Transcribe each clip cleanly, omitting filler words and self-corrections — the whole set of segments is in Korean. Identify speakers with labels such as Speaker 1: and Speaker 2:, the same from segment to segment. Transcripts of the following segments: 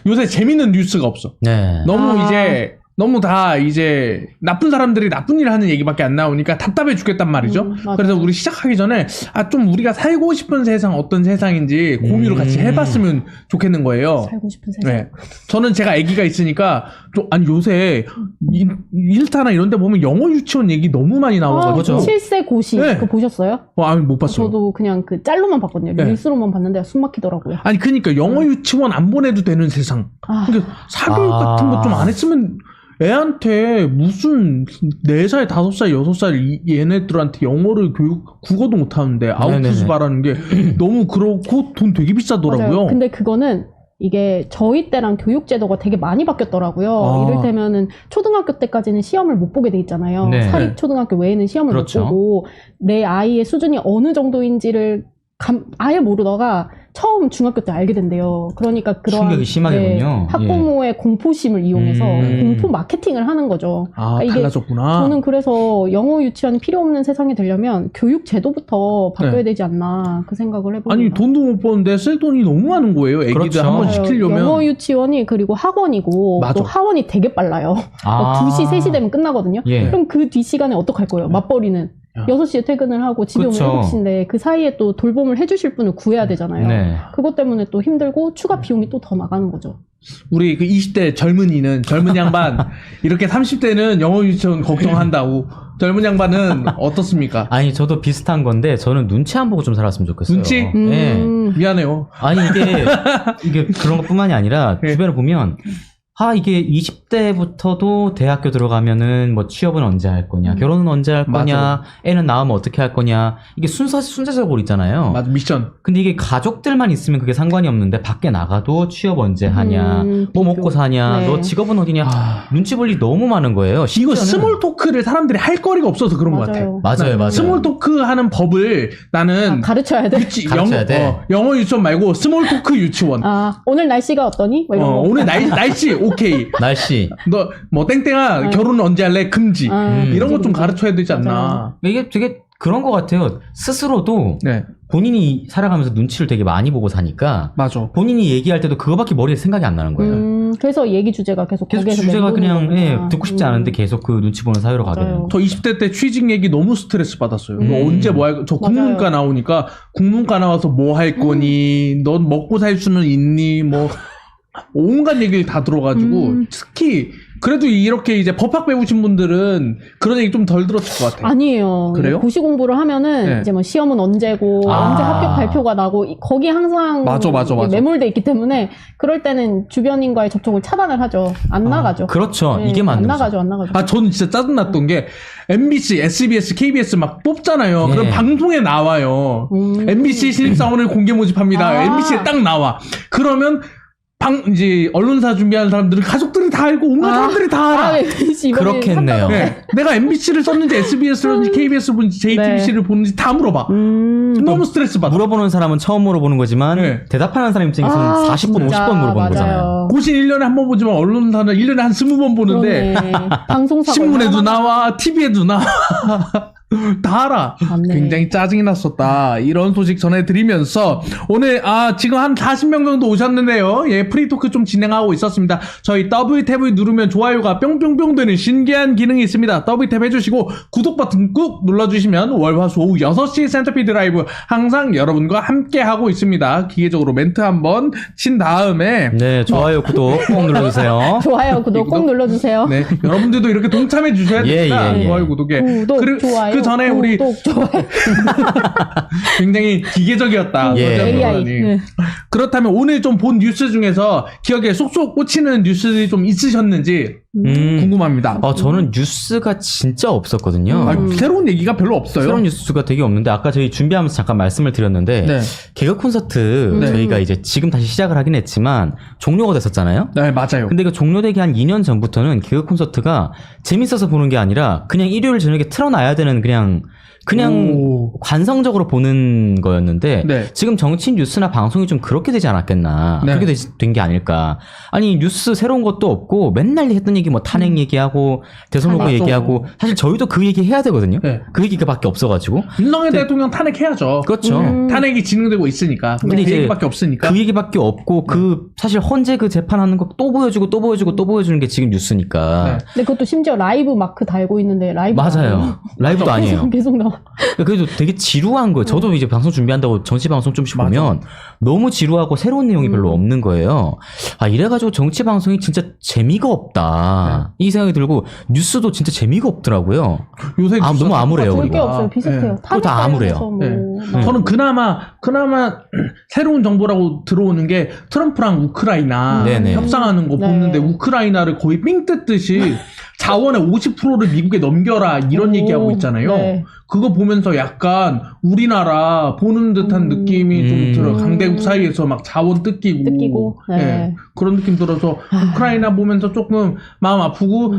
Speaker 1: 요새 재밌는 뉴스가 없어.
Speaker 2: 네.
Speaker 1: 너무 다 이제 나쁜 사람들이 나쁜 일 하는 얘기밖에 안 나오니까 답답해 죽겠단 말이죠. 그래서 우리 시작하기 전에 좀 우리가 살고 싶은 세상 어떤 세상인지 공유를 같이 해봤으면 좋겠는 거예요.
Speaker 3: 살고 싶은 세상.
Speaker 1: 네. 저는 제가 아기가 있으니까 요새 인스타나 이런 데 보면 영어 유치원 얘기 너무 많이 나와가지고
Speaker 3: 7세 고시
Speaker 1: 네.
Speaker 3: 그거 보셨어요?
Speaker 1: 아니 못 봤어요.
Speaker 3: 저도 그냥 그 짤로만 봤거든요.
Speaker 1: 네.
Speaker 3: 릴스로만 봤는데 숨 막히더라고요.
Speaker 1: 아니 그러니까 영어 유치원 안 보내도 되는 세상. 그러니까 사교육 같은 거 좀 안 했으면 애한테 무슨 4살, 5살, 6살 얘네들한테 영어를 국어도 못하는데 아웃풋 바라는 게 너무 그렇고 돈 되게 비싸더라고요.
Speaker 3: 맞아요. 근데 그거는 이게 저희 때랑 교육 제도가 되게 많이 바뀌었더라고요. 이를테면은 초등학교 때까지는 시험을 못 보게 돼 있잖아요.
Speaker 2: 네.
Speaker 3: 사립 초등학교 외에는 시험을
Speaker 2: 그렇죠.
Speaker 3: 못 보고 내 아이의 수준이 어느 정도인지를 아예 모르다가 처음 중학교 때 알게 된대요. 그러니까 그런
Speaker 2: 충격이 심하겠군요.
Speaker 3: 학부모의 공포심을 이용해서 공포 마케팅을 하는 거죠. 그러니까
Speaker 1: 달라졌구나.
Speaker 3: 저는 그래서 영어 유치원이 필요 없는 세상이 되려면 교육 제도부터 바뀌어야 되지 않나 그 생각을 해봅니다.
Speaker 1: 아니 돈도 못 버는데 쓸 돈이 너무 많은 거예요. 애기들
Speaker 2: 그렇죠.
Speaker 1: 한번 시키려면.
Speaker 3: 영어 유치원이 그리고 학원이고
Speaker 1: 맞아.
Speaker 3: 또 하원이 되게 빨라요. 2시, 3시 되면 끝나거든요.
Speaker 2: 예.
Speaker 3: 그럼 그 뒷시간에 어떡할 거예요? 맞벌이는. 6시에 퇴근을 하고 집에 오면
Speaker 2: 그쵸.
Speaker 3: 7시인데 그 사이에 또 돌봄을 해주실 분을 구해야 되잖아요.
Speaker 2: 네.
Speaker 3: 그것 때문에 또 힘들고 추가 비용이 또 더 나가는 거죠.
Speaker 1: 우리 그 20대 젊은 양반 이렇게 30대는 영어 유치원 걱정한다고. 젊은 양반은 어떻습니까?
Speaker 2: 아니 저도 비슷한 건데 저는 눈치 안 보고 좀 살았으면 좋겠어요.
Speaker 1: 눈치?
Speaker 2: 네.
Speaker 1: 미안해요.
Speaker 2: 아니 이게 그런 것뿐만이 아니라
Speaker 1: 네.
Speaker 2: 주변을 보면 이게 20대부터도 대학교 들어가면은 뭐 취업은 언제 할 거냐, 결혼은 언제 할 거냐,
Speaker 1: 맞아.
Speaker 2: 애는 낳으면 어떻게 할 거냐, 이게 순서적으로 있잖아요.
Speaker 1: 맞아, 미션.
Speaker 2: 근데 이게 가족들만 있으면 그게 상관이 없는데 밖에 나가도 취업 언제 하냐, 뭐 먹고 사냐,
Speaker 3: 네.
Speaker 2: 너 직업은 어디냐, 눈치 볼 일이 너무 많은 거예요.
Speaker 1: 이거
Speaker 2: 심지어는-
Speaker 1: 스몰 토크를 사람들이 할 거리가 없어서 그런 것 같아.
Speaker 2: 맞아요.
Speaker 1: 스몰 토크 하는 법을 나는
Speaker 3: 가르쳐야 돼?
Speaker 2: 가르쳐야 돼.
Speaker 1: 영어 유치원 말고 스몰 토크 유치원.
Speaker 3: 오늘 날씨가 어떠니? 뭐 이런 거.
Speaker 1: 오늘 날씨 오케이.
Speaker 2: 날씨.
Speaker 1: 너 뭐 땡땡아 결혼 언제 할래? 금지. 이런 것 좀
Speaker 3: 금지.
Speaker 1: 가르쳐야 되지 않나.
Speaker 3: 맞아요.
Speaker 2: 이게 되게 그런 것 같아요. 스스로도
Speaker 1: 네,
Speaker 2: 본인이 살아가면서 눈치를 되게 많이 보고 사니까
Speaker 1: 맞아.
Speaker 2: 본인이 얘기할 때도 그거밖에 머리에 생각이 안 나는 거예요.
Speaker 3: 그래서 얘기 주제가 계속 거기에서
Speaker 2: 주제가 그냥
Speaker 3: 맴도는
Speaker 2: 듣고 싶지 않은데 계속 그 눈치 보는 사회로 가게 되는
Speaker 3: 맞아요.
Speaker 2: 거예요.
Speaker 1: 저 20대 때 취직 얘기 너무 스트레스 받았어요. 너 언제 뭐 할, 저 국문과
Speaker 3: 맞아요.
Speaker 1: 나오니까 국문과 나와서 뭐 할 거니? 넌 먹고 살 수는 있니? 뭐 온갖 얘기를 다 들어가지고 특히 그래도 이렇게 이제 법학 배우신 분들은 그런 얘기 좀 덜 들었을 것 같아요.
Speaker 3: 아니에요.
Speaker 1: 그래요?
Speaker 3: 고시 공부를 하면은
Speaker 1: 네.
Speaker 3: 이제 뭐 시험은 언제고 언제 합격 발표가 나고 거기 항상
Speaker 1: 맞아.
Speaker 3: 매몰돼 있기 때문에 그럴 때는 주변인과의 접촉을 차단을 하죠. 안 나가죠.
Speaker 2: 그렇죠.
Speaker 3: 네,
Speaker 2: 이게 맞는
Speaker 3: 안
Speaker 2: 거죠.
Speaker 3: 나가죠. 안 나가죠.
Speaker 1: 저는 진짜 짜증났던 게 MBC, SBS, KBS 막 뽑잖아요.
Speaker 2: 네.
Speaker 1: 그럼 방송에 나와요. MBC 신입사원을 공개 모집합니다. MBC에 딱 나와. 그러면 이제 언론사 준비하는 사람들은 가족들이 다 알고 온갖 사람들이 다 알아.
Speaker 2: 그렇게 했네요.
Speaker 1: 네. 내가 MBC를 썼는지 SBS를 KBS 보는지 JTBC를 보는지 다 물어봐. 너무 스트레스 받아.
Speaker 2: 물어보는 사람은 처음 물어보는 거지만
Speaker 1: 네.
Speaker 2: 대답하는 사람 입장에서는 40번,
Speaker 3: 진짜,
Speaker 2: 50번 물어보는
Speaker 3: 맞아요.
Speaker 2: 거잖아요.
Speaker 1: 고신 1년에 한 번 보지만 언론사는 1년에 한 20번 보는데
Speaker 3: 방송사
Speaker 1: 신문에도 나와 TV에도 나와 다 알아.
Speaker 3: 맞네.
Speaker 1: 굉장히 짜증이 났었다. 이런 소식 전해드리면서 오늘 지금 한 40명 정도 오셨는데요. 예, 프리토크 좀 진행하고 있었습니다. 저희 더블 탭을 누르면 좋아요가 뿅뿅뿅 되는 신기한 기능이 있습니다. 더블 탭 해주시고 구독 버튼 꾹 눌러주시면 월화수 오후 6시 센터피드 라이브 항상 여러분과 함께 하고 있습니다. 기계적으로 멘트 한번 친 다음에
Speaker 2: 네, 좋아요, 구독 꼭 눌러주세요.
Speaker 3: 좋아요, 구독 꼭 눌러주세요.
Speaker 1: 네, 여러분들도 이렇게 동참해 주셔야 됩니다.
Speaker 2: 예.
Speaker 1: 좋아요, 구독에.
Speaker 3: 구독, 좋아요.
Speaker 1: 그 전에 우리
Speaker 3: 구독, 좋아요.
Speaker 1: 굉장히 기계적이었다.
Speaker 2: 예.
Speaker 1: 어제
Speaker 3: AI.
Speaker 1: 물어보니.
Speaker 3: 네.
Speaker 1: 그렇다면 오늘 좀 본 뉴스 중에서 기억에 쏙쏙 꽂히는 뉴스들이 좀 있으셨는지 궁금합니다.
Speaker 2: 저는 뉴스가 진짜 없었거든요.
Speaker 1: 새로운 얘기가 별로 없어요.
Speaker 2: 새로운 뉴스가 되게 없는데 아까 저희 준비하면서 잠깐 말씀을 드렸는데
Speaker 1: 네.
Speaker 2: 개그 콘서트
Speaker 1: 네.
Speaker 2: 저희가 이제 지금 다시 시작을 하긴 했지만 종료가 됐었잖아요.
Speaker 1: 네, 맞아요.
Speaker 2: 근데 그 종료되기 한 2년 전부터는 개그 콘서트가 재밌어서 보는 게 아니라 그냥 일요일 저녁에 틀어놔야 되는 그냥
Speaker 1: 오.
Speaker 2: 관성적으로 보는 거였는데
Speaker 1: 네.
Speaker 2: 지금 정치 뉴스나 방송이 좀 그렇게 되지 않았겠나.
Speaker 1: 네.
Speaker 2: 그렇게 된 게 아닐까. 아니 뉴스 새로운 것도 없고 맨날 했던 얘기 뭐 탄핵 얘기하고 대선 후보
Speaker 3: 탄핵.
Speaker 2: 얘기하고 사실 저희도 그 얘기 해야 되거든요.
Speaker 1: 네.
Speaker 2: 그 얘기가밖에 없어가지고
Speaker 1: 윤석열 대통령 탄핵해야죠.
Speaker 2: 그렇죠.
Speaker 1: 탄핵이 진행되고 있으니까.
Speaker 2: 근데
Speaker 1: 그
Speaker 2: 이제
Speaker 1: 얘기밖에 없으니까.
Speaker 2: 그 얘기밖에 없고 그 사실 헌재 그 재판하는 거 또 보여주고 또 보여주고 또 보여주는 게 지금 뉴스니까.
Speaker 1: 네.
Speaker 3: 근데 그것도 심지어 라이브 마크 달고 있는데 라이브
Speaker 2: 맞아요. 라이브도 아니에요.
Speaker 3: 계속 나와.
Speaker 2: 그래도 되게 지루한 거예요. 저도 이제 방송 준비한다고 정치 방송 좀씩 보면 너무 지루하고 새로운 내용이 별로 없는 거예요. 아 이래가지고 정치 방송이 진짜 재미가 없다. 이 생각이 들고 뉴스도 진짜 재미가 없더라고요.
Speaker 1: 요새
Speaker 2: 아,
Speaker 1: 뉴스가
Speaker 2: 너무 암울해요,
Speaker 3: 볼 게
Speaker 2: 우리가.
Speaker 3: 없어요. 비슷해요.
Speaker 2: 그거 다 암울해요.
Speaker 3: 뭐
Speaker 1: 저는 그나마 새로운 정보라고 들어오는 게 트럼프랑 우크라이나
Speaker 2: 네네.
Speaker 1: 협상하는 거
Speaker 3: 네.
Speaker 1: 보는데 우크라이나를 거의 삥 뜯듯이 자원의 50%를 미국에 넘겨라 이런
Speaker 3: 오,
Speaker 1: 얘기하고 있잖아요.
Speaker 3: 네.
Speaker 1: 그거 보면서 약간 우리나라 보는 듯한 느낌이 좀 들어요. 강대국 사이에서 막 자원 뜯기고
Speaker 3: 네.
Speaker 1: 예, 그런 느낌 들어서 우크라이나 보면서 조금 마음 아프고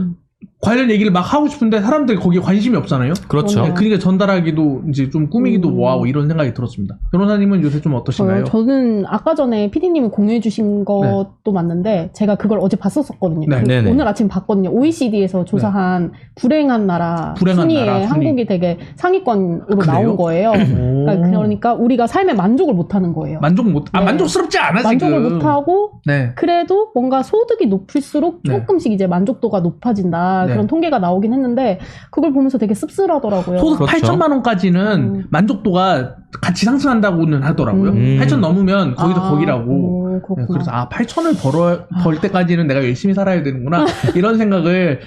Speaker 1: 관련 얘기를 막 하고 싶은데 사람들이 거기에 관심이 없잖아요.
Speaker 2: 그렇죠.
Speaker 3: 그럼요.
Speaker 1: 그러니까 전달하기도 이제 좀 꾸미기도 뭐하고 이런 생각이 들었습니다. 변호사님은 요새 좀 어떠신가요?
Speaker 3: 저는 아까 전에 PD님이 공유해주신 것도 맞는데 제가 그걸 어제 봤었거든요.
Speaker 1: 네.
Speaker 2: 네네.
Speaker 3: 오늘 아침 봤거든요. OECD에서 조사한 불행한 나라
Speaker 1: 불행한
Speaker 3: 순위에
Speaker 1: 나라 순위.
Speaker 3: 한국이 되게 상위권으로
Speaker 1: 그래요?
Speaker 3: 나온 거예요.
Speaker 1: 오.
Speaker 3: 그러니까 우리가 삶에 만족을 못하는 거예요.
Speaker 1: 네. 만족스럽지 않아
Speaker 3: 만족을
Speaker 1: 지금.
Speaker 3: 못하고
Speaker 1: 네.
Speaker 3: 그래도 뭔가 소득이 높을수록
Speaker 1: 네.
Speaker 3: 조금씩 이제 만족도가 높아진다
Speaker 1: 네.
Speaker 3: 그런 통계가 나오긴 했는데 그걸 보면서 되게 씁쓸하더라고요.
Speaker 1: 소득
Speaker 2: 그렇죠.
Speaker 1: 8천만 원까지는 만족도가 같이 상승한다고는 하더라고요. 8천 넘으면 거기서 거기라고. 네,
Speaker 3: 그렇구나.
Speaker 1: 그래서 8천을 벌 때까지는 내가 열심히 살아야 되는구나 이런 생각을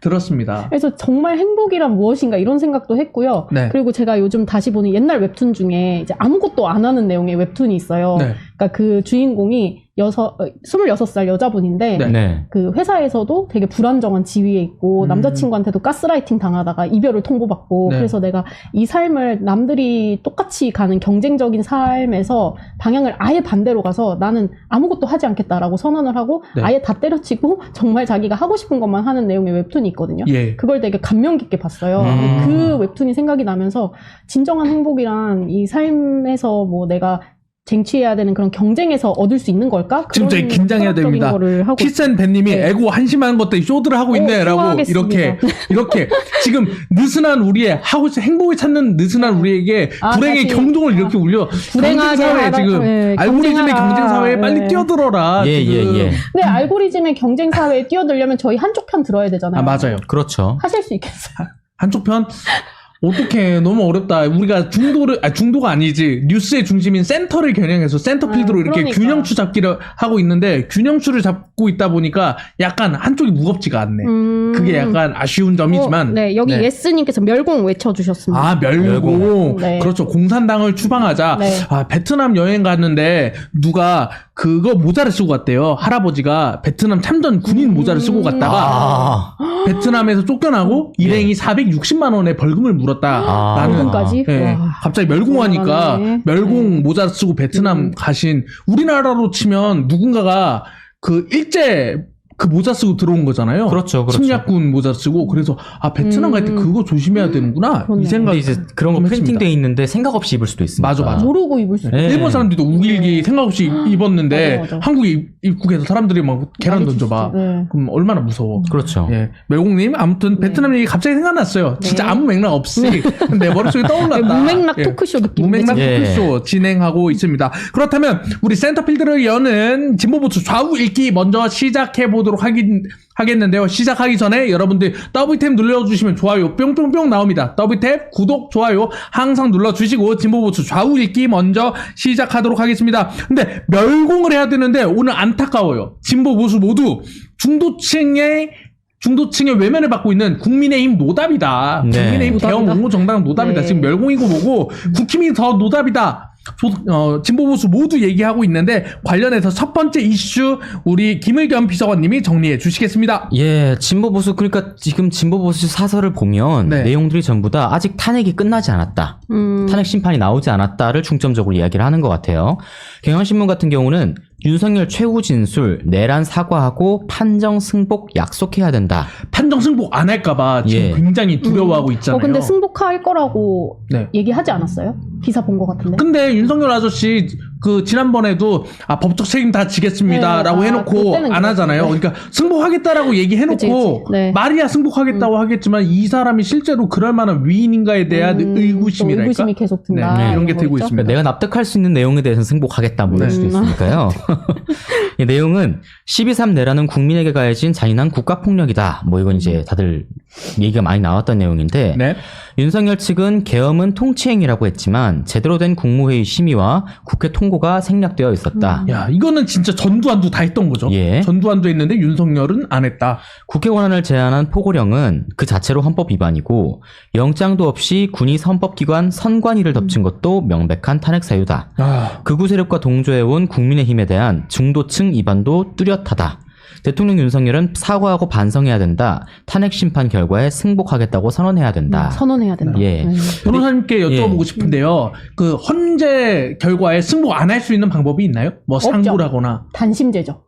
Speaker 1: 들었습니다.
Speaker 3: 그래서 정말 행복이란 무엇인가 이런 생각도 했고요.
Speaker 1: 네.
Speaker 3: 그리고 제가 요즘 다시 보는 옛날 웹툰 중에 이제 아무것도 안 하는 내용의 웹툰이 있어요.
Speaker 1: 네.
Speaker 3: 그러니까 그 주인공이 26살 여자분인데
Speaker 1: 네.
Speaker 2: 네.
Speaker 3: 그 회사에서도 되게 불안정한 지위에 있고 남자친구한테도 가스라이팅 당하다가 이별을 통보받고
Speaker 1: 네.
Speaker 3: 그래서 내가 이 삶을 남들이 똑같이 가는 경쟁적인 삶에서 방향을 아예 반대로 가서 나는 아무것도 하지 않겠다라고 선언을 하고
Speaker 1: 네.
Speaker 3: 아예 다 때려치고 정말 자기가 하고 싶은 것만 하는 내용의 웹툰이 있거든요.
Speaker 1: 예.
Speaker 3: 그걸 되게 감명 깊게 봤어요. 그 웹툰이 생각이 나면서 진정한 행복이란 이 삶에서 뭐 내가 쟁취해야 되는 그런 경쟁에서 얻을 수 있는 걸까?
Speaker 1: 지금 저희
Speaker 3: 그런
Speaker 1: 긴장해야
Speaker 3: 철학적인
Speaker 1: 됩니다.
Speaker 3: 거를 하고
Speaker 1: 키센 벤님이
Speaker 3: 네.
Speaker 1: 에고 한심한 것들 쇼드를 하고 있네라고
Speaker 3: 좋아하겠습니다.
Speaker 1: 이렇게 지금 느슨한 우리의 행복을 찾는 느슨한 우리에게 불행의
Speaker 3: 다시,
Speaker 1: 경종을 이렇게 울려
Speaker 3: 불행하게
Speaker 1: 경쟁사회
Speaker 3: 하라,
Speaker 1: 지금
Speaker 3: 네,
Speaker 1: 알고리즘의
Speaker 3: 경쟁하라.
Speaker 1: 경쟁사회에 빨리
Speaker 3: 네.
Speaker 1: 뛰어들어라.
Speaker 2: 예,
Speaker 1: 지금.
Speaker 2: 예, 예.
Speaker 3: 근데 알고리즘의 경쟁 사회에 뛰어들려면 저희 한쪽 편 들어야 되잖아요.
Speaker 1: 아 맞아요.
Speaker 2: 그렇죠.
Speaker 3: 하실 수 있겠어요?
Speaker 1: 한쪽 편 어떡해 너무 어렵다. 우리가 중도가 아니지 뉴스의 중심인 센터를 겨냥해서 센터필드로 이렇게
Speaker 3: 그러니까.
Speaker 1: 균형추 잡기를 하고 있는데 균형추를 잡고 있다 보니까 약간 한쪽이 무겁지가 않네. 그게 약간 아쉬운 점이지만
Speaker 3: 네, 여기
Speaker 1: 네.
Speaker 3: 예스님께서 멸공 외쳐주셨습니다.
Speaker 1: 아, 멸공.
Speaker 3: 네.
Speaker 1: 그렇죠. 공산당을 추방하자.
Speaker 3: 네.
Speaker 1: 아, 베트남 여행 갔는데 누가 그거 모자를 쓰고 갔대요. 할아버지가 베트남 참전 군인 모자를 쓰고 갔다가 베트남에서 쫓겨나고 일행이 460만 원의 벌금을 물었다. 라는
Speaker 3: 벌금까지?
Speaker 1: 예,
Speaker 3: 와.
Speaker 1: 갑자기 멸공하니까
Speaker 3: 대단하네.
Speaker 1: 멸공 모자 쓰고 베트남 가신 우리나라로 치면 누군가가 그 일제 그 모자 쓰고 들어온 거잖아요.
Speaker 2: 그렇죠, 그렇죠.
Speaker 1: 침략군 모자 쓰고 그래서 아 베트남 갈 때 그거 조심해야 되는구나
Speaker 3: 그렇네.
Speaker 1: 이 생각.
Speaker 2: 근데 이제 그런 거
Speaker 1: 좀
Speaker 2: 프린팅돼
Speaker 1: 했습니다.
Speaker 2: 있는데 생각 없이 입을 수도 있습니다.
Speaker 1: 맞아, 맞아.
Speaker 3: 모르고 입을 수 있어요.
Speaker 2: 네.
Speaker 1: 일본 사람들도 우길기 생각 없이 입었는데
Speaker 3: 맞아, 맞아.
Speaker 1: 한국 입국에서 사람들이 막 계란
Speaker 3: 난리
Speaker 1: 던져봐.
Speaker 3: 치죠. 네.
Speaker 1: 그럼 얼마나 무서워.
Speaker 2: 그렇죠.
Speaker 1: 예, 멜공님 아무튼 베트남 얘기 갑자기 생각났어요. 진짜 아무 맥락 없이 내 머릿속에 떠올랐다.
Speaker 3: 무맥락
Speaker 1: 예.
Speaker 3: 토크쇼 느낌.
Speaker 1: 무맥락
Speaker 2: 예.
Speaker 1: 토크쇼 진행하고 있습니다. 그렇다면 우리 센터필드를 여는 진보보수 좌우 읽기 먼저 시작해 보도록 하겠는데요. 시작하기 전에 여러분들 더블탭 눌러주시면 좋아요 뿅뿅뿅 나옵니다. 더블탭 구독 좋아요 항상 눌러주시고 진보보수 좌우 읽기 먼저 시작하도록 하겠습니다. 근데 멸공을 해야 되는데 오늘 안타까워요. 진보보수 모두 중도층의 외면을 받고 있는 국민의힘 노답이다.
Speaker 2: 네.
Speaker 1: 국민의힘 대형
Speaker 3: 노답이다.
Speaker 1: 옹호 정당 노답이다.
Speaker 3: 네.
Speaker 1: 지금 멸공이고 뭐고 국힘이 더 노답이다. 진보보수 모두 얘기하고 있는데 관련해서 첫 번째 이슈 우리 김의겸 비서관님이 정리해 주시겠습니다.
Speaker 2: 예, 진보보수, 그러니까 지금 진보보수 사설을 보면
Speaker 1: 네.
Speaker 2: 내용들이 전부 다 아직 탄핵이 끝나지 않았다. 탄핵 심판이 나오지 않았다를 중점적으로 이야기를 하는 것 같아요. 경향신문 같은 경우는 윤석열 최후 진술, 내란 사과하고 판정 승복 약속해야 된다.
Speaker 1: 판정 승복 안 할까봐 지금
Speaker 2: 예.
Speaker 1: 굉장히 두려워하고 있잖아요.
Speaker 3: 근데 승복할 거라고
Speaker 1: 네.
Speaker 3: 얘기하지 않았어요? 기사 본 것 같은데.
Speaker 1: 근데 윤석열 아저씨 그 지난번에도 법적 책임 다 지겠습니다라고
Speaker 3: 네,
Speaker 1: 해놓고
Speaker 3: 그때는
Speaker 1: 안 하잖아요.
Speaker 3: 그랬죠.
Speaker 1: 그러니까 승복하겠다라고 얘기해놓고
Speaker 3: 그치. 네.
Speaker 1: 말이야 승복하겠다고 하겠지만 이 사람이 실제로 그럴 만한 위인인가에 대한
Speaker 3: 또
Speaker 1: 의구심이랄까?
Speaker 3: 의구심이 계속 든다.
Speaker 1: 네, 이런 게
Speaker 3: 이런
Speaker 1: 들고
Speaker 3: 거겠죠?
Speaker 1: 있습니다.
Speaker 2: 내가 납득할 수 있는 내용에 대해서는 승복하겠다 뭐 이럴 수도 있으니까요. 이 내용은 12.3 내라는 국민에게 가해진 잔인한 국가폭력이다. 뭐 이건 이제 다들 얘기가 많이 나왔던 내용인데
Speaker 1: 네.
Speaker 2: 윤석열 측은 계엄은 통치행위라고 했지만 제대로 된 국무회의 심의와 국회 통고가 생략되어 있었다.
Speaker 1: 야, 이거는 진짜 전두환도 다 했던 거죠.
Speaker 2: 예.
Speaker 1: 전두환도 했는데 윤석열은 안 했다.
Speaker 2: 국회 권한을 제한한 포고령은 그 자체로 헌법 위반이고 영장도 없이 군이 헌법기관 선관위를 덮친 것도 명백한 탄핵 사유다.
Speaker 1: 아,
Speaker 2: 극우 세력과 동조해온 국민의힘에 대한 중도층 위반도 뚜렷하다. 대통령 윤석열은 사과하고 반성해야 된다. 탄핵 심판 결과에 승복하겠다고 선언해야 된다.
Speaker 3: 선언해야 된다.
Speaker 2: 예.
Speaker 1: 변호사님께 여쭤보고
Speaker 2: 예.
Speaker 1: 싶은데요. 그 헌재 결과에 승복 안 할 수 있는 방법이 있나요? 뭐
Speaker 3: 없죠.
Speaker 1: 상고를 하거나.
Speaker 3: 단심제죠.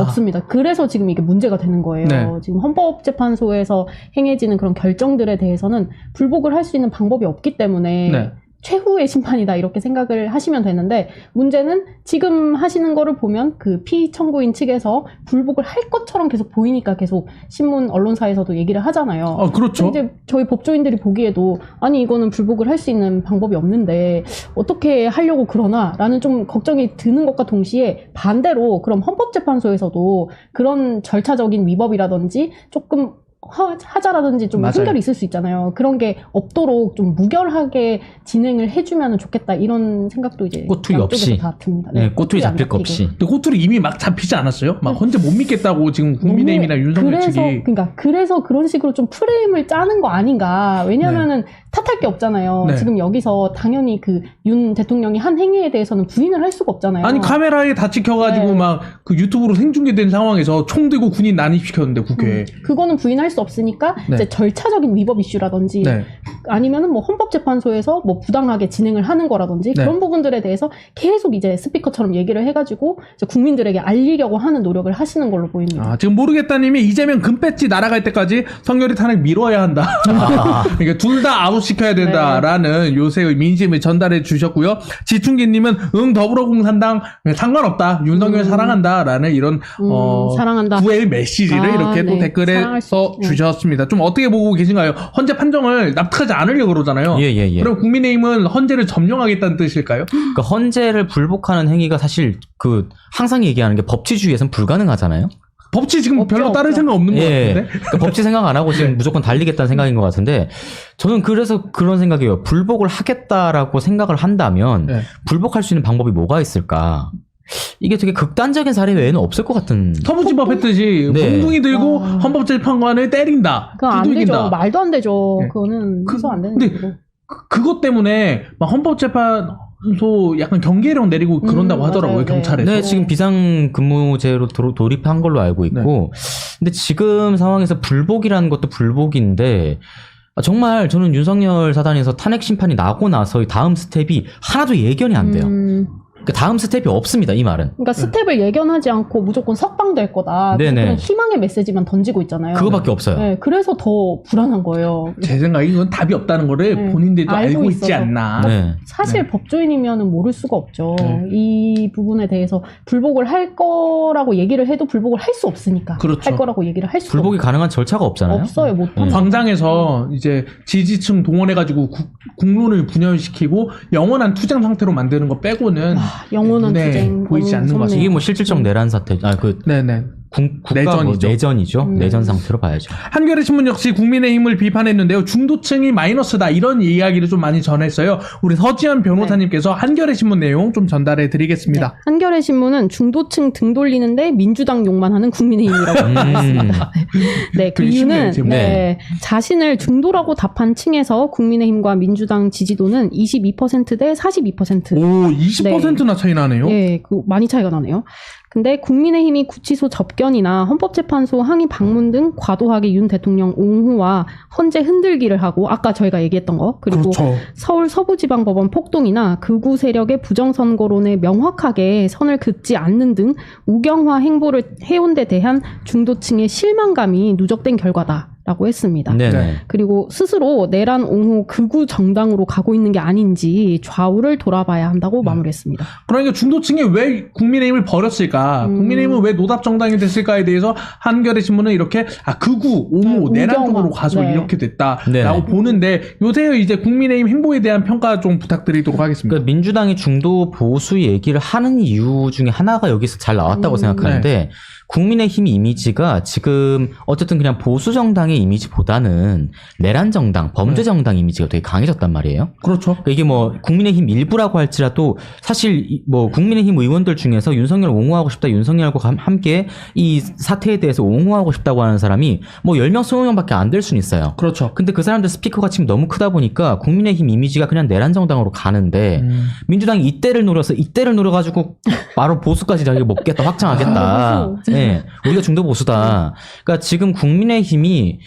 Speaker 3: 없습니다. 그래서 지금 이게 문제가 되는 거예요.
Speaker 1: 네.
Speaker 3: 지금 헌법재판소에서 행해지는 그런 결정들에 대해서는 불복을 할 수 있는 방법이 없기 때문에
Speaker 1: 네.
Speaker 3: 최후의 심판이다 이렇게 생각을 하시면 되는데 문제는 지금 하시는 거를 보면 그 피청구인 측에서 불복을 할 것처럼 계속 보이니까 계속 신문 언론사에서도 얘기를 하잖아요.
Speaker 1: 그렇죠.
Speaker 3: 이제 저희 법조인들이 보기에도 아니 이거는 불복을 할 수 있는 방법이 없는데 어떻게 하려고 그러나라는 좀 걱정이 드는 것과 동시에 반대로 그럼 헌법재판소에서도 그런 절차적인 위법이라든지 조금 하자라든지 좀
Speaker 1: 맞아요.
Speaker 3: 한결이 있을 수 있잖아요. 그런 게 없도록 좀 무결하게 진행을 해주면 좋겠다 이런 생각도 이제
Speaker 2: 꼬투리
Speaker 3: 양쪽에서
Speaker 2: 없이.
Speaker 3: 다 듭니다.
Speaker 2: 네, 꼬투리
Speaker 3: 안
Speaker 2: 잡힐 거
Speaker 3: 잡히게.
Speaker 2: 없이.
Speaker 1: 근데 꼬투리 이미 막 잡히지 않았어요? 막 헌재 못 믿겠다고 지금 국민의힘이나 윤석열 측이.
Speaker 3: 그래서 그런 식으로 좀 프레임을 짜는 거 아닌가. 왜냐면은 탓할 게 없잖아요.
Speaker 1: 네.
Speaker 3: 지금 여기서 당연히 그 윤 대통령이 한 행위에 대해서는 부인을 할 수가 없잖아요.
Speaker 1: 아니 카메라에 다 찍혀가지고
Speaker 3: 네.
Speaker 1: 막 그 유튜브로 생중계된 상황에서 총 들고 군인 난입시켰는데 국회에.
Speaker 3: 그거는 부인할 수 없으니까
Speaker 1: 네.
Speaker 3: 이제 절차적인 위법 이슈라든지
Speaker 1: 네.
Speaker 3: 아니면은 뭐 헌법재판소에서 뭐 부당하게 진행을 하는 거라든지
Speaker 1: 네.
Speaker 3: 그런 부분들에 대해서 계속 이제 스피커처럼 얘기를 해가지고 이제 국민들에게 알리려고 하는 노력을 하시는 걸로 보입니다.
Speaker 1: 지금 모르겠다님이 이재명 금배지 날아갈 때까지 성렬이 탄핵 미뤄야 한다. 그러니까 둘 다 아웃시켜야 된다라는 요새의 민심을 전달해 주셨고요. 지충기님은 더불어공산당 상관없다. 윤석열 사랑한다라는 이런
Speaker 3: 사랑한다.
Speaker 1: 구애의 메시지를 이렇게 또
Speaker 3: 네.
Speaker 1: 댓글에
Speaker 3: 사랑할 수
Speaker 1: 써
Speaker 3: 있-
Speaker 1: 주셨습니다. 좀 어떻게 보고 계신가요? 헌재 판정을 납득하지 않으려고 그러잖아요.
Speaker 2: 예.
Speaker 1: 그럼 국민의힘은 헌재를 점령하겠다는 뜻일까요?
Speaker 2: 그러니까 헌재를 불복하는 행위가 사실 그 항상 얘기하는 게 법치주의에선 불가능하잖아요.
Speaker 1: 법치 지금
Speaker 3: 없죠,
Speaker 1: 별로 따를
Speaker 3: 없죠.
Speaker 1: 생각 없는 것
Speaker 2: 예.
Speaker 1: 같은데.
Speaker 2: 그러니까 법치 생각 안 하고 지금 무조건 달리겠다는 생각인 것 같은데 저는 그래서 그런 생각이에요. 불복을 하겠다라고 생각을 한다면
Speaker 1: 네.
Speaker 2: 불복할 수 있는 방법이 뭐가 있을까? 이게 되게 극단적인 사례 외에는 없을 것 같은.
Speaker 1: 서부지법 했듯이
Speaker 2: 네.
Speaker 1: 몽둥이 들고
Speaker 3: 와.
Speaker 1: 헌법재판관을 때린다.
Speaker 3: 그건 안
Speaker 1: 두들긴다.
Speaker 3: 되죠. 말도 안 되죠.
Speaker 1: 네.
Speaker 3: 그거는 해서 안 되는
Speaker 1: 근데
Speaker 3: 거고.
Speaker 1: 그것 때문에 막 헌법재판소 약간 경계령 내리고 그런다고 하더라고요,
Speaker 3: 맞아요.
Speaker 1: 경찰에서.
Speaker 2: 네, 지금 비상근무제로 돌입한 걸로 알고 있고. 근데 지금 상황에서 불복이라는 것도 불복인데, 정말 저는 윤석열 사단에서 탄핵 심판이 나고 나서 이 다음 스텝이 하나도 예견이 안 돼요. 그 다음 스텝이 없습니다, 이 말은.
Speaker 3: 그러니까 스텝을 예견하지 않고 무조건 석방될 거다.
Speaker 2: 네네.
Speaker 3: 그런 희망의 메시지만 던지고 있잖아요.
Speaker 2: 그거밖에 없어요.
Speaker 3: 네, 그래서 더 불안한 거예요.
Speaker 1: 제 생각에 이건 답이 없다는 거를
Speaker 3: 네.
Speaker 1: 본인들도
Speaker 3: 알고
Speaker 1: 알고 있지
Speaker 3: 있어서.
Speaker 1: 않나.
Speaker 2: 네.
Speaker 3: 사실 법조인이면은 모를 수가 없죠.
Speaker 1: 네.
Speaker 3: 이 부분에 대해서 불복을 할 거라고 얘기를 해도 불복을 할 수 없으니까.
Speaker 1: 그렇죠.
Speaker 3: 할 거라고 얘기를 할 수가
Speaker 2: 불복이 가능한 절차가 없잖아요.
Speaker 3: 없어요. 못 합니다.
Speaker 1: 광장에서 이제 지지층 동원해가지고 국론을 분열시키고 영원한 투쟁 상태로 만드는 거 빼고는
Speaker 3: 영원한
Speaker 1: 눈에
Speaker 3: 투쟁
Speaker 1: 보이지
Speaker 3: 너무
Speaker 1: 않는 것
Speaker 3: 무섭네요.
Speaker 1: 같습니다.
Speaker 2: 이게 뭐 실질적 내란 사태,
Speaker 1: 네네.
Speaker 2: 국가
Speaker 1: 내전이죠.
Speaker 2: 내전이죠. 내전 상태로 봐야죠.
Speaker 1: 한겨레 신문 역시 국민의힘을 비판했는데요. 중도층이 마이너스다 이런 이야기를 좀 많이 전했어요. 우리 서지현 변호사님께서 한겨레 신문 내용 좀 전달해 드리겠습니다.
Speaker 3: 네. 한겨레 신문은 중도층 등 돌리는데 민주당 욕만 하는 국민의힘이라고 했습니다. 네, 그
Speaker 1: 되게 쉽네요,
Speaker 3: 이유는
Speaker 1: 제목.
Speaker 3: 자신을 중도라고 답한 층에서 국민의힘과 민주당 지지도는 22% 대 42%.
Speaker 1: 오, 20%나 차이 나네요.
Speaker 3: 예, 그 많이 차이가 나네요. 근데 국민의힘이 구치소 접견이나 헌법재판소 항의 방문 등 과도하게 윤 대통령 옹호와 헌재 흔들기를 하고 아까 저희가 얘기했던 거 그리고
Speaker 1: 그렇죠.
Speaker 3: 서울 서부지방법원 폭동이나 극우 세력의 부정선거론에 명확하게 선을 긋지 않는 등 우경화 행보를 해온 데 대한 중도층의 실망감이 누적된 결과다. 라고 했습니다.
Speaker 2: 네네.
Speaker 3: 그리고 스스로 내란 옹호 극우 정당으로 가고 있는 게 아닌지 좌우를 돌아봐야 한다고 마무리했습니다.
Speaker 1: 그러니까 중도층이 왜 국민의힘을 버렸을까? 국민의힘은 왜 노답 정당이 됐을까에 대해서 한겨레 신문은 이렇게 극우, 옹호,
Speaker 3: 네,
Speaker 1: 내란 쪽으로
Speaker 3: 우경화.
Speaker 1: 가서
Speaker 3: 네.
Speaker 1: 이렇게 됐다라고
Speaker 2: 네.
Speaker 1: 보는데 요새 이제 국민의힘 행보에 대한 평가 좀 부탁드리도록 하겠습니다.
Speaker 2: 그러니까 민주당이 중도 보수 얘기를 하는 이유 중에 하나가 여기서 잘 나왔다고 생각하는데 국민의힘 이미지가 지금 어쨌든 그냥 보수 정당의 이미지보다는 내란 정당, 범죄 정당 이미지가 되게 강해졌단 말이에요.
Speaker 1: 그렇죠.
Speaker 2: 그러니까 이게 뭐 국민의힘 일부라고 할지라도 사실 뭐 국민의힘 의원들 중에서 윤석열 옹호하고 싶다, 윤석열과 함께 이 사태에 대해서 옹호하고 싶다고 하는 사람이 뭐 10명, 20명밖에 안 될 수는 있어요.
Speaker 1: 그렇죠.
Speaker 2: 근데 그 사람들 스피커가 지금 너무 크다 보니까 국민의힘 이미지가 그냥 내란 정당으로 가는데 민주당이 이때를 노려가지고 바로 보수까지 자기가 먹겠다, 확장하겠다. 네, 우리가 중도 보수다. 그러니까 지금 국민의힘이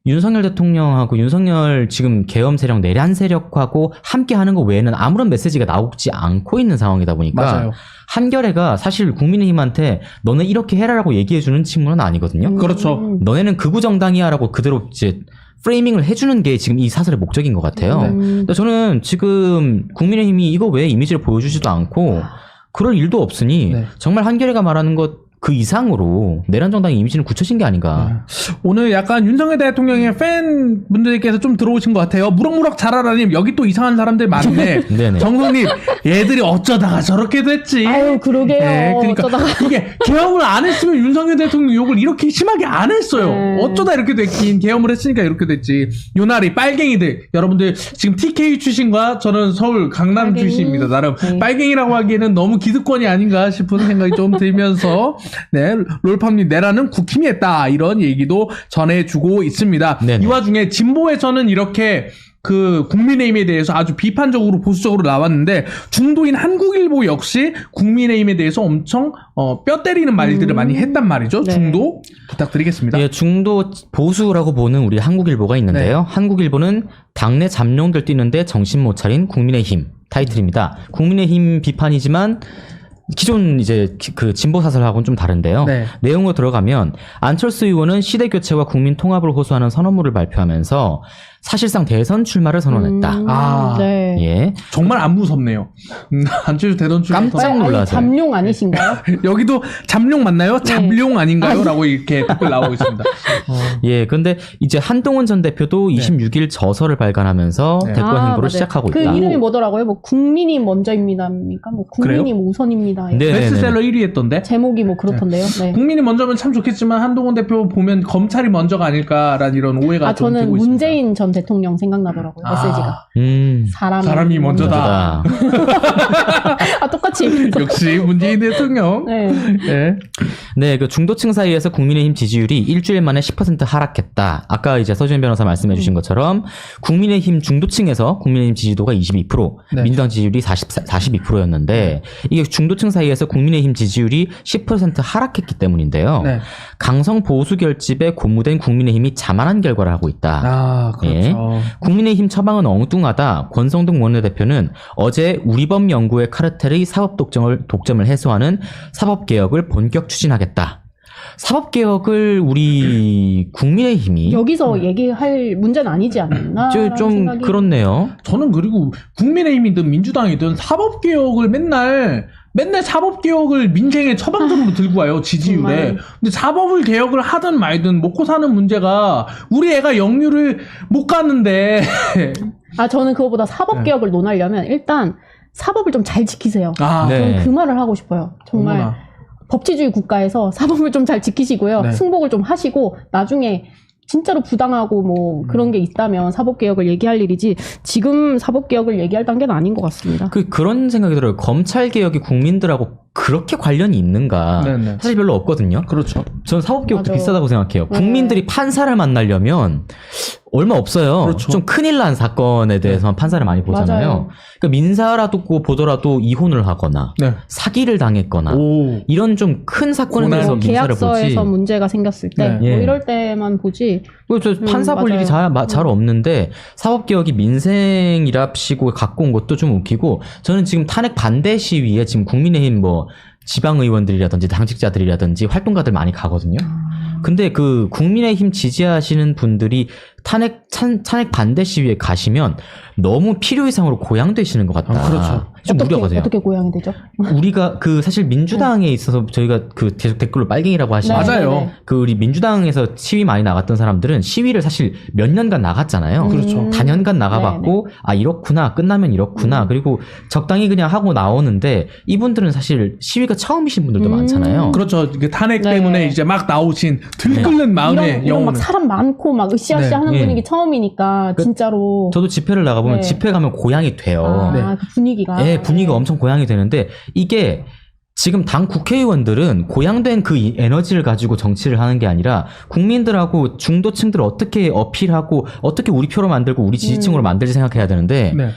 Speaker 2: 윤석열 대통령하고 윤석열 지금 계엄 세력, 내란 세력하고 함께 하는 거 외에는 아무런 메시지가 나오지 않고 있는 상황이다 보니까
Speaker 1: 맞아요.
Speaker 2: 한겨레가 사실 국민의힘한테 너네 이렇게 해라라고 얘기해주는 친문은 아니거든요.
Speaker 1: 그렇죠.
Speaker 2: 너네는 극우 정당이야라고 그대로 이제 프레이밍을 해주는 게 지금 이 사설의 목적인 것 같아요. 근데 저는 지금 국민의힘이 이거 외에 이미지를 보여주지도 않고 그럴 일도 없으니
Speaker 1: 네.
Speaker 2: 정말 한겨레가 말하는 것 그 이상으로 내란 정당의 이미지는 굳혀진 게 아닌가.
Speaker 1: 오늘 약간 윤석열 대통령의 팬분들께서 좀 들어오신 것 같아요. 무럭무럭 자라라님 여기 또 이상한 사람들 많네.
Speaker 2: 네네.
Speaker 1: 정성님 얘들이 어쩌다가 저렇게 됐지.
Speaker 3: 아유, 그러게요.
Speaker 1: 네, 그러니까
Speaker 3: 어쩌다가.
Speaker 1: 이게 계엄을 안 했으면 윤석열 대통령 욕을 이렇게 심하게 안 했어요.
Speaker 3: 네.
Speaker 1: 어쩌다 이렇게 됐긴 계엄을 했으니까 이렇게 됐지. 요나리 빨갱이들 여러분들 지금 TK 출신과 저는 서울 강남
Speaker 3: 빨갱이.
Speaker 1: 출신입니다. 나름
Speaker 3: 네.
Speaker 1: 빨갱이라고 하기에는 너무 기득권이 아닌가 싶은 생각이 좀 들면서 네 롤팜님 내라는 국힘이 했다 이런 얘기도 전해주고 있습니다.
Speaker 2: 네네.
Speaker 1: 이 와중에 진보에서는 이렇게 그 국민의힘에 대해서 아주 비판적으로 보수적으로 나왔는데 중도인 한국일보 역시 국민의힘에 대해서 엄청 뼈 때리는 말들을 많이 했단 말이죠.
Speaker 3: 네.
Speaker 1: 중도 부탁드리겠습니다.
Speaker 2: 예, 중도 보수라고 보는 우리 한국일보가 있는데요. 한국일보는 당내 잠룡들 뛰는데 정신 못 차린 국민의힘 타이틀입니다. 국민의힘 비판이지만 기존 이제 그 진보 사설하고는 좀 다른데요.
Speaker 1: 네.
Speaker 2: 내용으로 들어가면 안철수 의원은 시대 교체와 국민 통합을 호소하는 선언문을 발표하면서 사실상 대선 출마를 선언했다.
Speaker 3: 네.
Speaker 2: 예.
Speaker 1: 정말 안 무섭네요. 안철수 대선 출마
Speaker 2: 깜짝 놀라서요.
Speaker 3: 잠룡 아니신가요?
Speaker 1: 여기도 잠룡 맞나요? 잠룡 아닌가요? 라고 이렇게 댓글 나오고 있습니다.
Speaker 2: 예, 근데 이제 한동훈 전 대표도 26일 저서를 발간하면서
Speaker 1: 네.
Speaker 2: 대권 행보를
Speaker 3: 맞아요.
Speaker 2: 시작하고
Speaker 3: 그
Speaker 2: 있다.
Speaker 3: 이름이 뭐더라고요? 뭐 국민이 먼저입니다입니까? 뭐 국민이 뭐 우선입니다.
Speaker 2: 네.
Speaker 1: 베스트셀러 1위 했던데.
Speaker 3: 제목이 뭐 그렇던데요. 네.
Speaker 1: 국민이 먼저면 참 좋겠지만 한동훈 대표 보면 검찰이 먼저가 아닐까라는 이런 오해가 좀
Speaker 3: 저는
Speaker 1: 들고 있습니다.
Speaker 3: 문재인 전 대통령 생각나더라고요. 메시지가.
Speaker 1: 사람이 먼저다.
Speaker 3: 똑같이.
Speaker 1: 역시 문재인 대통령.
Speaker 3: 네.
Speaker 1: 네.
Speaker 2: 네, 그 중도층 사이에서 국민의힘 지지율이 일주일 만에 10% 하락했다. 아까 이제 서준 변호사 말씀해주신 것처럼 국민의힘 중도층에서 국민의힘 지지도가 22%,
Speaker 1: 네.
Speaker 2: 민주당 지지율이 42%였는데 이게 중도층 사이에서 국민의힘 지지율이 10% 하락했기 때문인데요.
Speaker 1: 네.
Speaker 2: 강성 보수 결집에 고무된 국민의힘이 자만한 결과를 하고 있다.
Speaker 1: 아, 그렇죠.
Speaker 2: 예. 국민의힘 처방은 엉뚱하다. 권성동 원내대표는 어제 우리법 연구의 카르텔의 사법 독점을 해소하는 사법개혁을 본격 추진하겠다. 사법개혁을 우리 국민의힘이
Speaker 3: 여기서 얘기할 문제는 아니지 않나?
Speaker 2: 좀 그렇네요.
Speaker 1: 저는 그리고 국민의힘이든 민주당이든 사법개혁을 맨날 사법개혁을 민생의 처방전으로 들고 와요, 지지율에.
Speaker 3: 정말.
Speaker 1: 근데 사법을 개혁을 하든 말든 먹고 사는 문제가 우리 애가 영유를 못 가는데.
Speaker 3: 저는 그거보다 사법개혁을 논하려면 일단 사법을 좀 잘 지키세요.
Speaker 2: 네.
Speaker 3: 저는 그 말을 하고 싶어요. 정말
Speaker 1: 어머나.
Speaker 3: 법치주의 국가에서 사법을 좀 잘 지키시고요.
Speaker 1: 네.
Speaker 3: 승복을 좀 하시고 나중에 진짜로 부당하고 뭐 그런 게 있다면 사법개혁을 얘기할 일이지 지금 사법개혁을 얘기할 단계는 아닌 것 같습니다.
Speaker 2: 그런 생각이 들어요. 검찰개혁이 국민들하고 그렇게 관련이 있는가?
Speaker 1: 네네.
Speaker 2: 사실 별로 없거든요.
Speaker 1: 그렇죠.
Speaker 2: 전 사법개혁도
Speaker 3: 맞아요.
Speaker 2: 비슷하다고 생각해요.
Speaker 3: 네.
Speaker 2: 국민들이 판사를 만나려면 얼마 없어요.
Speaker 1: 그렇죠.
Speaker 2: 좀 큰일 난 사건에 대해서만 판사를 많이 보잖아요.
Speaker 3: 맞아요.
Speaker 2: 그러니까 민사라도 보더라도 이혼을 하거나
Speaker 1: 네.
Speaker 2: 사기를 당했거나
Speaker 1: 오.
Speaker 2: 이런 좀 큰 사건에 대해서
Speaker 1: 고난
Speaker 2: 민사를 보지.
Speaker 3: 계약서에서 문제가 생겼을 때
Speaker 1: 네.
Speaker 3: 뭐
Speaker 2: 예.
Speaker 3: 이럴 때만 보지.
Speaker 2: 저 판사 볼 일이 잘 없는데 사법개혁이 민생이랍시고 갖고 온 것도 좀 웃기고 저는 지금 탄핵 반대 시위에 지금 국민의힘 뭐 지방의원들이라든지 당직자들이라든지 활동가들 많이 가거든요. 근데 그 국민의힘 지지하시는 분들이 탄핵 반대 시위에 가시면 너무 필요 이상으로 고양되시는 것 같다.
Speaker 1: 그렇죠.
Speaker 2: 좀 우려가 돼요.
Speaker 3: 어떻게 고양이 되죠?
Speaker 2: 우리가 그 사실 민주당에 있어서 저희가 그 계속 댓글로 빨갱이라고 하시는
Speaker 3: 네,
Speaker 1: 맞아요.
Speaker 3: 네, 네.
Speaker 2: 그 우리 민주당에서 시위 많이 나갔던 사람들은 시위를 사실 몇 년간 나갔잖아요.
Speaker 1: 그렇죠.
Speaker 2: 다년간 나가봤고 아 이렇구나 끝나면 이렇구나 그리고 적당히 그냥 하고 나오는데 이분들은 사실 시위가 처음이신 분들도 많잖아요.
Speaker 1: 그렇죠. 그 탄핵
Speaker 3: 네.
Speaker 1: 때문에 이제 막 나오신 들끓는 마음의
Speaker 3: 이런 막
Speaker 1: 영혼을.
Speaker 3: 사람 많고 막 으쌰으쌰
Speaker 1: 네.
Speaker 3: 하는
Speaker 2: 예.
Speaker 3: 분위기 처음이니까 진짜로
Speaker 2: 저도 집회를 나가보면
Speaker 3: 네.
Speaker 2: 집회 가면 고향이 돼요.
Speaker 1: 네.
Speaker 3: 그 분위기가
Speaker 2: 예, 분위기가 엄청 고향이 되는데 이게 지금 당 국회의원들은 고양된 그 에너지를 가지고 정치를 하는 게 아니라 국민들하고 중도층들을 어떻게 어필하고 어떻게 우리 표로 만들고 우리 지지층으로 만들지 생각해야 되는데
Speaker 1: 네.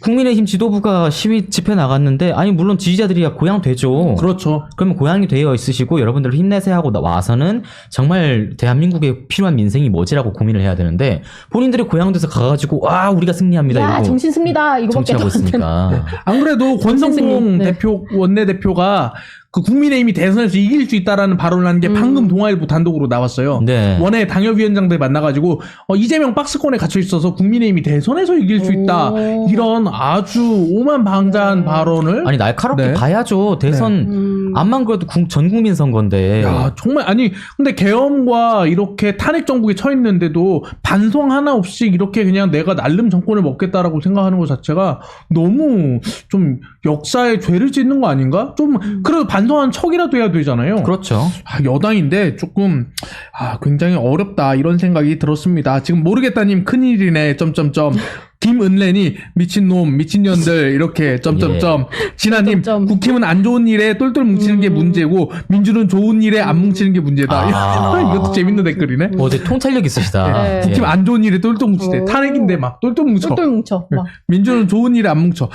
Speaker 2: 국민의힘 지도부가 시위 집회 나갔는데 아니 물론 지지자들이야 고향되죠.
Speaker 1: 그렇죠.
Speaker 2: 그러면 고향이 되어 있으시고 여러분들 힘내세요 하고 와서는 정말 대한민국에 필요한 민생이 뭐지라고 고민을 해야 되는데 본인들이 고향돼서 가가지고 와 우리가 승리합니다
Speaker 3: 야
Speaker 2: 이러고
Speaker 3: 정신 승리다 이거밖에
Speaker 2: 정치하고
Speaker 3: 안 되는.
Speaker 2: 있으니까
Speaker 1: 안 그래도 권성동
Speaker 3: 선생님, 네.
Speaker 1: 대표 원내대표가 그 국민의힘이 대선에서 이길 수 있다라는 발언을 한 게 방금 동아일보 단독으로 나왔어요.
Speaker 2: 네.
Speaker 1: 원외 당협위원장들 만나가지고 이재명 박스권에 갇혀 있어서 국민의힘이 대선에서 이길 수 있다
Speaker 3: 오.
Speaker 1: 이런 아주 오만방자한 발언을
Speaker 2: 아니 날카롭게
Speaker 1: 네.
Speaker 2: 봐야죠. 대선 암만 그래도 전 국민 선거인데
Speaker 1: 야, 정말 아니 근데 계엄과 이렇게 탄핵 정국에 처해 있는데도 반성 하나 없이 이렇게 그냥 내가 날름 정권을 먹겠다라고 생각하는 것 자체가 너무 좀 역사에 죄를 짓는 거 아닌가? 좀 그래도 반성한 척이라도 해야 되잖아요.
Speaker 2: 그렇죠.
Speaker 1: 여당인데 조금 굉장히 어렵다 이런 생각이 들었습니다. 지금 모르겠다님 큰일이네 점점점. 김은랜이 미친놈 미친년들 이렇게 점점점. 진아님
Speaker 3: 점점점.
Speaker 1: 국힘은 안 좋은 일에 똘똘 뭉치는 게 문제고 민주는 좋은 일에 안 뭉치는 게 문제다.
Speaker 2: 아.
Speaker 1: 이것도 재밌는 댓글이네.
Speaker 2: 되게 통찰력 있으시다.
Speaker 3: 네.
Speaker 1: 국힘 안 좋은 일에 똘똘 뭉치대.
Speaker 3: 오.
Speaker 1: 탄핵인데 막 똘똘 뭉쳐.
Speaker 3: 똘똘 뭉쳐 막.
Speaker 1: 민주는 좋은 일에 안 뭉쳐.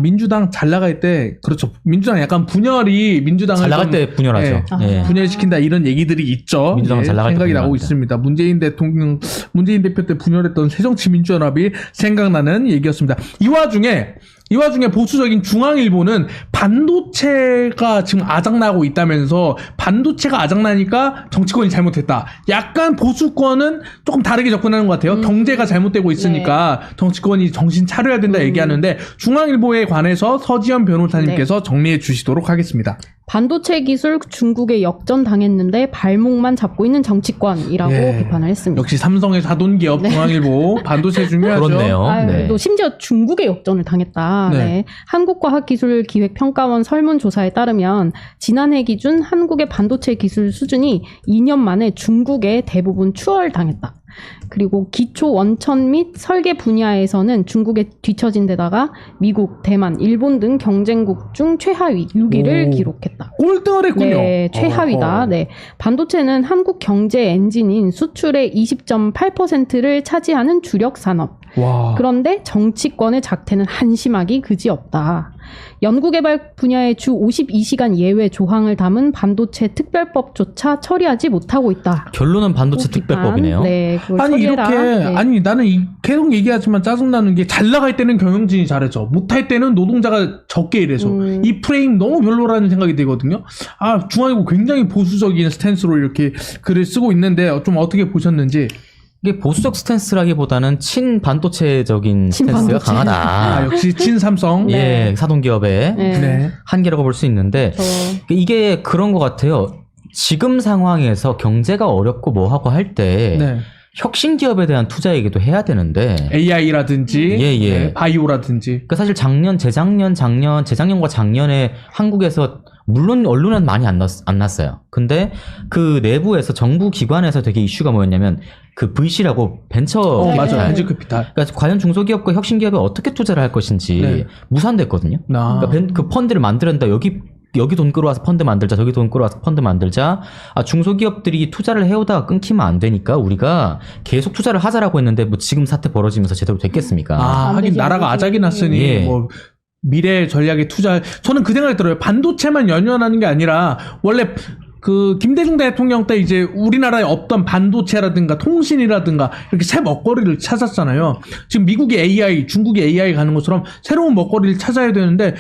Speaker 1: 민주당 잘 나갈 때 그렇죠. 민주당 약간 분열이 민주당을
Speaker 2: 잘 나갈
Speaker 1: 좀,
Speaker 2: 때 분열하죠.
Speaker 1: 예,
Speaker 2: 예.
Speaker 1: 분열시킨다 이런 얘기들이 있죠.
Speaker 2: 민주당은 잘 나갈 때
Speaker 1: 생각이 나고
Speaker 2: 분열합니다.
Speaker 1: 있습니다. 문재인 대표 때 분열했던 새정치민주연합이 생각나는 얘기였습니다. 이 와중에 보수적인 중앙일보는 반도체가 지금 아작나고 있다면서 반도체가 아작나니까 정치권이 잘못했다. 약간 보수권은 조금 다르게 접근하는 것 같아요. 경제가 잘못되고 있으니까 정치권이 정신 차려야 된다 얘기하는데 중앙일보에 관해서 서지현 변호사님께서 정리해 주시도록 하겠습니다.
Speaker 3: 반도체 기술 중국에 역전당했는데 발목만 잡고 있는 정치권이라고
Speaker 1: 예.
Speaker 3: 비판을 했습니다.
Speaker 1: 역시 삼성의 자돈기업 중앙일보 반도체 중요하죠.
Speaker 2: 그렇네요.
Speaker 3: 아유,
Speaker 2: 네.
Speaker 3: 또 심지어 중국에 역전을 당했다.
Speaker 1: 네.
Speaker 3: 네. 한국과학기술기획평가원 설문조사에 따르면 지난해 기준 한국의 반도체 기술 수준이 2년 만에 중국에 대부분 추월당했다. 그리고 기초 원천 및 설계 분야에서는 중국에 뒤처진 데다가 미국, 대만, 일본 등 경쟁국 중 최하위 6위를
Speaker 1: 오.
Speaker 3: 기록했다.
Speaker 1: 꼴등을 했군요.
Speaker 3: 네, 최하위다.
Speaker 1: 어허.
Speaker 3: 네. 반도체는 한국 경제 엔진인 수출의 20.8%를 차지하는 주력 산업.
Speaker 1: 와.
Speaker 3: 그런데 정치권의 작태는 한심하기 그지없다. 연구개발 분야의 주 52시간 예외 조항을 담은 반도체 특별법조차 처리하지 못하고 있다.
Speaker 2: 결론은 반도체
Speaker 3: 비판.
Speaker 2: 특별법이네요.
Speaker 3: 네, 그걸
Speaker 1: 아니
Speaker 3: 처리해라.
Speaker 1: 이렇게
Speaker 3: 네.
Speaker 1: 아니 나는 계속 얘기하지만 짜증나는 게 잘 나갈 때는 경영진이 잘해줘 못할 때는 노동자가 적게 일해서 이 프레임 너무 별로라는 생각이 들거든요. 중앙일보 굉장히 보수적인 스탠스로 이렇게 글을 쓰고 있는데 좀 어떻게 보셨는지.
Speaker 2: 이게 보수적 스탠스라기보다는 친반도체적인 스탠스가
Speaker 3: 친반도체.
Speaker 2: 강하다.
Speaker 1: 역시 친삼성.
Speaker 2: 예, 사동기업의
Speaker 3: 네.
Speaker 1: 네.
Speaker 2: 한계라고 볼 수 있는데 이게 그런 것 같아요. 지금 상황에서 경제가 어렵고 뭐하고 할 때
Speaker 1: 네.
Speaker 2: 혁신 기업에 대한 투자 얘기도 해야 되는데
Speaker 1: AI라든지
Speaker 2: 예.
Speaker 1: 네, 바이오라든지.
Speaker 2: 그러니까 사실 재작년과 작년에 한국에서 물론 언론은 많이 안 났어요. 근데 그 내부에서 정부 기관에서 되게 이슈가 뭐였냐면 그 VC라고 벤처
Speaker 1: 맞아.
Speaker 3: 네.
Speaker 1: 벤처 캐피탈.
Speaker 2: 그러니까 과연 중소기업과 혁신기업에 어떻게 투자를 할 것인지
Speaker 1: 네.
Speaker 2: 무산됐거든요. 그러니까 그 펀드를 만들었다. 여기 돈 끌어와서 펀드 만들자, 저기 돈 끌어와서 펀드 만들자. 중소기업들이 투자를 해오다가 끊기면 안 되니까 우리가 계속 투자를 하자라고 했는데 뭐 지금 사태 벌어지면서 제대로 됐겠습니까?
Speaker 1: 하긴 나라가 아작이 났으니
Speaker 2: 예.
Speaker 1: 뭐 미래 전략에 투자. 저는 그 생각이 들어요. 반도체만 연연하는 게 아니라 원래 그 김대중 대통령 때 이제 우리나라에 없던 반도체라든가 통신이라든가 이렇게 새 먹거리를 찾았잖아요. 지금 미국이 AI, 중국이 AI 가는 것처럼 새로운 먹거리를 찾아야 되는데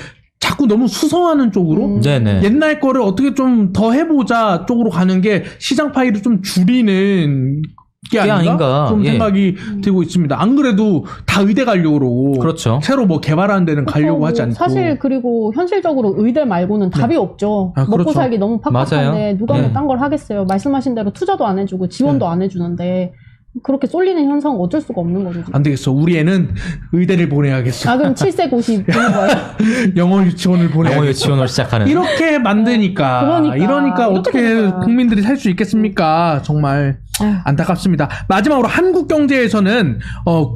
Speaker 1: 자꾸 너무 수성하는 쪽으로
Speaker 2: 네네.
Speaker 1: 옛날 거를 어떻게 좀 더 해보자 쪽으로 가는 게 시장 파이를 좀 줄이는 게 아닌가? 좀
Speaker 2: 예.
Speaker 1: 생각이 들고 있습니다. 안 그래도 다 의대 가려고 그러고
Speaker 2: 그렇죠.
Speaker 1: 새로 뭐 개발하는 데는 가려고 하지 않고
Speaker 3: 사실 그리고 현실적으로 의대 말고는 답이 없죠.
Speaker 1: 아,
Speaker 3: 먹고
Speaker 1: 그렇죠.
Speaker 3: 살기 너무 팍팍한데
Speaker 2: 맞아요.
Speaker 3: 누가
Speaker 2: 네.
Speaker 3: 뭐 딴 걸 하겠어요. 말씀하신 대로 투자도 안 해주고 지원도 안 해주는데 그렇게 쏠리는 현상은 어쩔 수가 없는 거죠. 지금.
Speaker 1: 안 되겠어. 우리 애는 의대를 보내야겠어.
Speaker 3: 아 그럼 7세 고시 보는 거예요?
Speaker 1: 영어 유치원을
Speaker 2: 영어
Speaker 1: 보내야겠어.
Speaker 2: 유치원을 시작하는.
Speaker 1: 이렇게 만드니까
Speaker 3: 그러니까.
Speaker 1: 이러니까
Speaker 3: 이렇게
Speaker 1: 어떻게
Speaker 3: 되는 거야.
Speaker 1: 국민들이 살 수 있겠습니까? 정말
Speaker 3: 아휴.
Speaker 1: 안타깝습니다. 마지막으로 한국경제에서는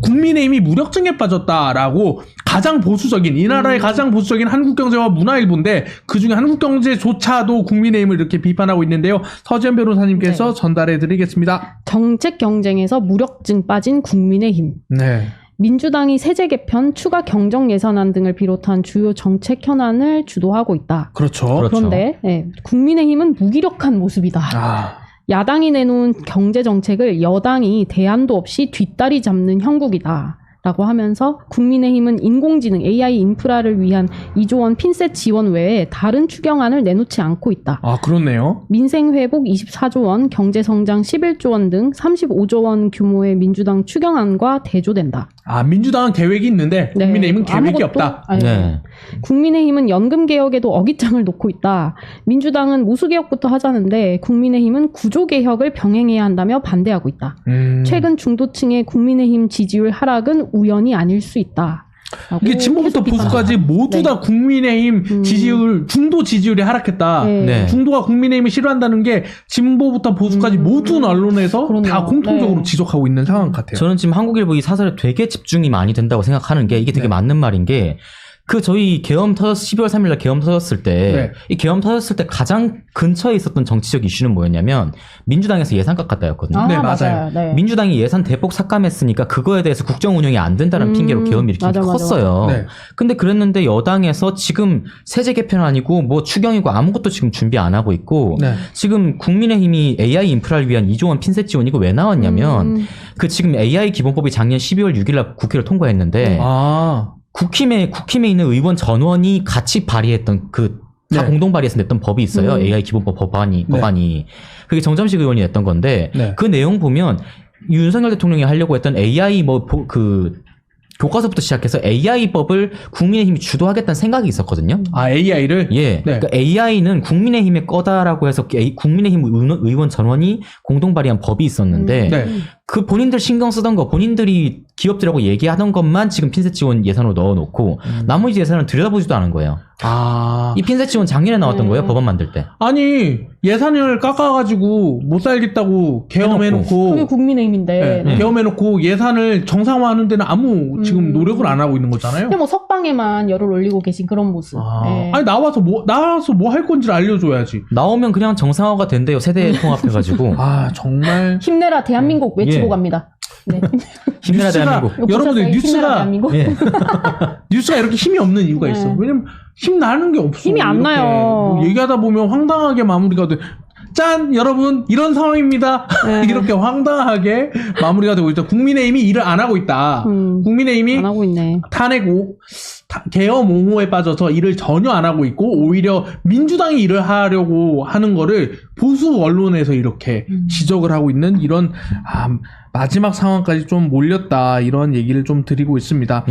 Speaker 1: 국민의힘이 무력증에 빠졌다라고 가장 보수적인 이 나라의 가장 보수적인 한국경제와 문화일보인데 그중에 한국경제조차도 국민의힘을 이렇게 비판하고 있는데요. 서지현 변호사님께서
Speaker 3: 네.
Speaker 1: 전달해드리겠습니다.
Speaker 3: 정책 경쟁에서 무력증 빠진 국민의힘.
Speaker 1: 네.
Speaker 3: 민주당이 세제 개편, 추가 경정 예산안 등을 비롯한 주요 정책 현안을 주도하고 있다.
Speaker 1: 그렇죠.
Speaker 2: 그렇죠.
Speaker 3: 그런데 국민의힘은 무기력한 모습이다.
Speaker 1: 아,
Speaker 3: 야당이 내놓은 경제 정책을 여당이 대안도 없이 뒷다리 잡는 형국이다. 라고 하면서 국민의힘은 인공지능 AI 인프라를 위한 2조 원 핀셋 지원 외에 다른 추경안을 내놓지 않고 있다.
Speaker 1: 그렇네요.
Speaker 3: 민생회복 24조 원, 경제성장 11조 원 등 35조 원 규모의 민주당 추경안과 대조된다.
Speaker 1: 민주당은 계획이 있는데
Speaker 3: 네,
Speaker 1: 국민의힘은 계획이
Speaker 3: 아무것도-
Speaker 1: 없다.
Speaker 3: 아니,
Speaker 2: 네.
Speaker 3: 국민의힘은 연금개혁에도 어깃장을 놓고 있다. 민주당은 모수개혁부터 하자는데 국민의힘은 구조개혁을 병행해야 한다며 반대하고 있다. 최근 중도층의 국민의힘 지지율 하락은 우연이 아닐 수 있다.
Speaker 1: 이게 진보부터 보수까지 모두
Speaker 3: 네.
Speaker 1: 다 국민의힘 지지율, 중도 지지율이 하락했다.
Speaker 3: 네.
Speaker 2: 네.
Speaker 1: 중도가 국민의힘을 싫어한다는 게 진보부터 보수까지 모든 언론에서
Speaker 3: 그렇네요.
Speaker 1: 다 공통적으로
Speaker 3: 네.
Speaker 1: 지적하고 있는 상황 같아요.
Speaker 2: 저는 지금 한국일보 이 사설에 되게 집중이 많이 된다고 생각하는 게 이게 되게
Speaker 1: 네.
Speaker 2: 맞는 말인 게 저희 계엄 터졌 12월 3일날 계엄 터졌을 때 이
Speaker 1: 네.
Speaker 2: 계엄 터졌을 때 가장 근처에 있었던 정치적 이슈는 뭐였냐면 민주당에서 예산 깎았다였거든요.
Speaker 1: 네, 맞아요.
Speaker 3: 네.
Speaker 2: 민주당이 예산 대폭 삭감했으니까 그거에 대해서 국정 운영이 안 된다는 핑계로 계엄 일으킨 게
Speaker 3: 맞아,
Speaker 2: 컸어요.
Speaker 1: 네.
Speaker 2: 근데 그랬는데 여당에서 지금 세제 개편 아니고 뭐 추경이고 아무것도 지금 준비 안 하고 있고
Speaker 1: 네.
Speaker 2: 지금 국민의힘이 AI 인프라를 위한 2조 원 핀셋 지원 이거 왜 나왔냐면 지금 AI 기본법이 작년 12월 6일 국회를 통과했는데 국힘에 있는 의원 전원이 같이 발의했던 다
Speaker 1: 네.
Speaker 2: 공동 발의해서 냈던 법이 있어요. AI 기본법 법안이. 그게 정점식 의원이 냈던 건데
Speaker 1: 네.
Speaker 2: 그 내용 보면 윤석열 대통령이 하려고 했던 AI 교과서부터 시작해서 AI법을 국민의힘이 주도하겠다는 생각이 있었거든요.
Speaker 1: AI를?
Speaker 2: 예.
Speaker 1: 네.
Speaker 2: 그러니까 AI는 국민의힘의 거다라고 해서 국민의힘 의원 전원이 공동 발의한 법이 있었는데
Speaker 1: 네.
Speaker 2: 그 본인들 신경 쓰던 거 본인들이 기업들하고 얘기하던 것만 지금 핀셋 지원 예산으로 넣어놓고 나머지 예산을 들여다보지도 않은 거예요. 이 핀셋 지원 작년에 나왔던 거예요. 법안 만들 때.
Speaker 1: 아니 예산을 깎아가지고 못 살겠다고 계엄해놓고
Speaker 3: 그게 국민의힘인데.
Speaker 1: 네. 계엄해놓고 예산을 정상화하는 데는 아무 지금 노력을 안 하고 있는 거잖아요.
Speaker 3: 그냥 뭐 석방에만 열을 올리고 계신 그런 모습. 네.
Speaker 1: 아니 나와서 뭐 할 건지를 알려줘야지.
Speaker 2: 나오면 그냥 정상화가 된대요. 세대 통합해가지고.
Speaker 1: 정말
Speaker 3: 힘내라 대한민국 외치고
Speaker 2: 예.
Speaker 3: 갑니다. 네.
Speaker 2: 힘내라 대한민국.
Speaker 1: 여러분들
Speaker 3: 보셨어요? 힘내라
Speaker 1: 뉴스가
Speaker 3: 대한민국?
Speaker 2: 예.
Speaker 1: 뉴스가 이렇게 힘이 없는 이유가 있어.
Speaker 3: 네.
Speaker 1: 왜냐면 힘 나는 게 없어.
Speaker 3: 힘이 안
Speaker 1: 이렇게
Speaker 3: 나요.
Speaker 1: 뭐 얘기하다 보면 황당하게 마무리가 돼. 짠 여러분 이런 상황입니다.
Speaker 3: 네.
Speaker 1: 이렇게 황당하게 마무리가 되고 있다. 국민의힘이 일을 안 하고 있다. 국민의힘이
Speaker 3: 안 하고 있네.
Speaker 1: 탄핵 계엄 옹호에 빠져서 일을 전혀 안 하고 있고 오히려 민주당이 일을 하려고 하는 거를 보수 언론에서 이렇게 지적을 하고 있는 이런 마지막 상황까지 좀 몰렸다 이런 얘기를 좀 드리고 있습니다.